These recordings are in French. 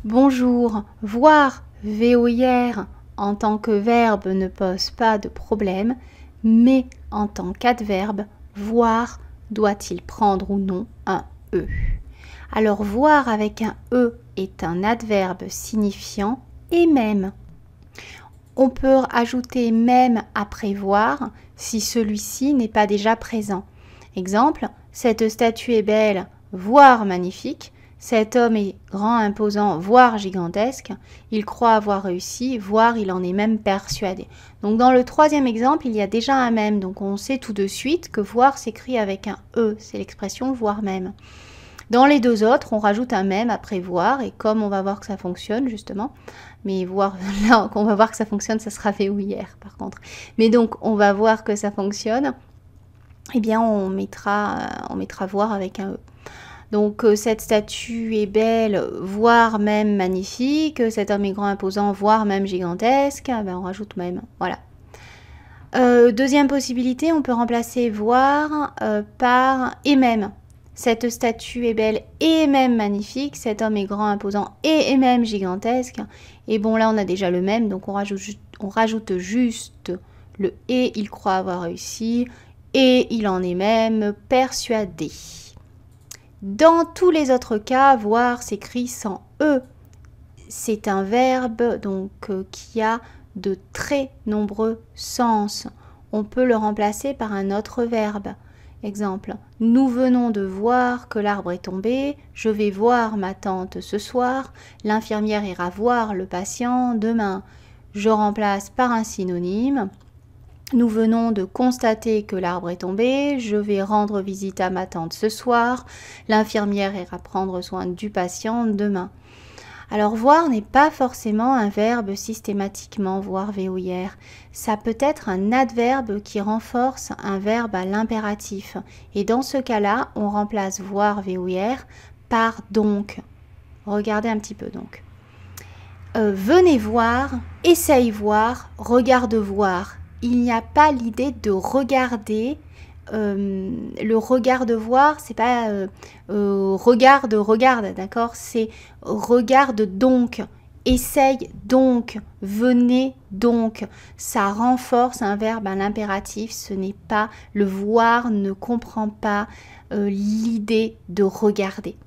Bonjour, voir VOIR en tant que verbe ne pose pas de problème, mais en tant qu'adverbe, voir doit-il prendre ou non un E? Alors voir avec un E est un adverbe signifiant et même. On peut ajouter même après voir si celui-ci n'est pas déjà présent. Exemple, cette statue est belle, voire magnifique. Cet homme est grand, imposant, voire gigantesque. Il croit avoir réussi, voire il en est même persuadé. Donc dans le troisième exemple, il y a déjà un même. Donc on sait tout de suite que voir s'écrit avec un E. C'est l'expression voir même. Dans les deux autres, on rajoute un même après voir. Et comme on va voir que ça fonctionne justement, mais voir, là, on va voir que ça fonctionne, ça sera fait hier par contre. Mais donc on va voir que ça fonctionne. Eh bien on mettra voir avec un E. Donc cette statue est belle, voire même magnifique. Cet homme est grand, imposant, voire même gigantesque. Ben, on rajoute même. Voilà. Deuxième possibilité, on peut remplacer voir par et même. Cette statue est belle et même magnifique. Cet homme est grand, imposant et même gigantesque. Et bon, là, on a déjà le même, donc on rajoute juste le et. Il croit avoir réussi et il en est même persuadé. Dans tous les autres cas, voir s'écrit sans E. C'est un verbe donc qui a de très nombreux sens. On peut le remplacer par un autre verbe. Exemple, nous venons de voir que l'arbre est tombé, je vais voir ma tante ce soir, l'infirmière ira voir le patient demain. Je remplace par un synonyme. Nous venons de constater que l'arbre est tombé, je vais rendre visite à ma tante ce soir, l'infirmière ira prendre soin du patient demain. Alors voir n'est pas forcément un verbe systématiquement, voir VOIR. Ça peut être un adverbe qui renforce un verbe à l'impératif. Et dans ce cas-là, on remplace voir VOIR par donc. Regardez un petit peu donc. Venez voir, essaye voir, regarde voir. Il n'y a pas l'idée de regarder. Le regard de voir, c'est pas regarde, d'accord? C'est regarde donc, essaye donc, venez donc. Ça renforce un verbe à l'impératif. Ce n'est pas le voir, ne comprend pas l'idée de regarder.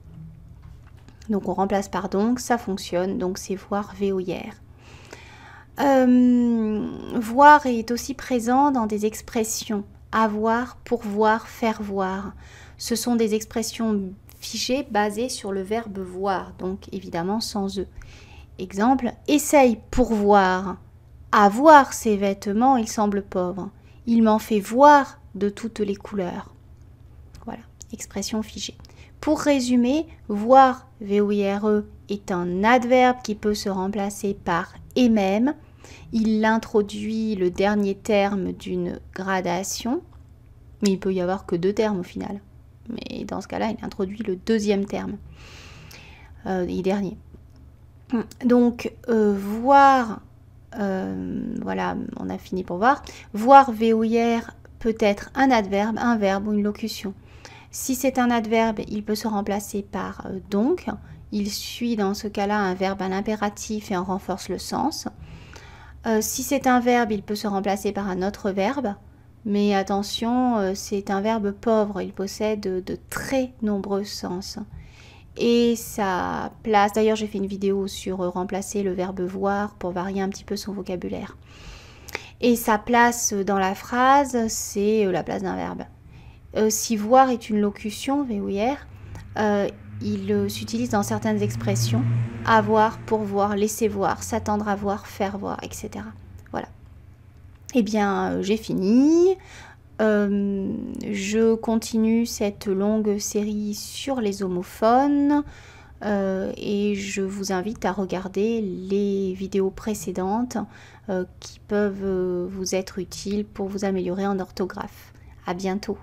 Donc on remplace par donc, ça fonctionne. Donc c'est voir VOIR. Voir est aussi présent dans des expressions. Avoir, pourvoir, faire voir. Ce sont des expressions figées basées sur le verbe voir, donc évidemment sans E. Exemple, essaye pour voir. À voir ses vêtements, il semble pauvre. Il m'en fait voir de toutes les couleurs. Voilà, expression figée. Pour résumer, voir, VOIRE, est un adverbe qui peut se remplacer par et même. Il introduit le dernier terme d'une gradation, mais il peut y avoir que deux termes au final. Mais dans ce cas-là, il introduit le deuxième terme, et dernier. Donc, voir, voilà, on a fini pour voir. Voir VOIR peut être un adverbe, un verbe ou une locution. Si c'est un adverbe, il peut se remplacer par donc. Il suit dans ce cas-là un verbe à l'impératif et en renforce le sens. Si c'est un verbe, il peut se remplacer par un autre verbe. Mais attention, c'est un verbe pauvre. Il possède de très nombreux sens. Et sa place, d'ailleurs j'ai fait une vidéo sur remplacer le verbe voir pour varier un petit peu son vocabulaire. Et sa place dans la phrase, c'est la place d'un verbe. Si voir est une locution, VOIR, il s'utilise dans certaines expressions. Avoir, pourvoir, laisser voir, s'attendre à voir, faire voir, etc. Voilà. Eh bien, j'ai fini. Je continue cette longue série sur les homophones et je vous invite à regarder les vidéos précédentes qui peuvent vous être utiles pour vous améliorer en orthographe. À bientôt.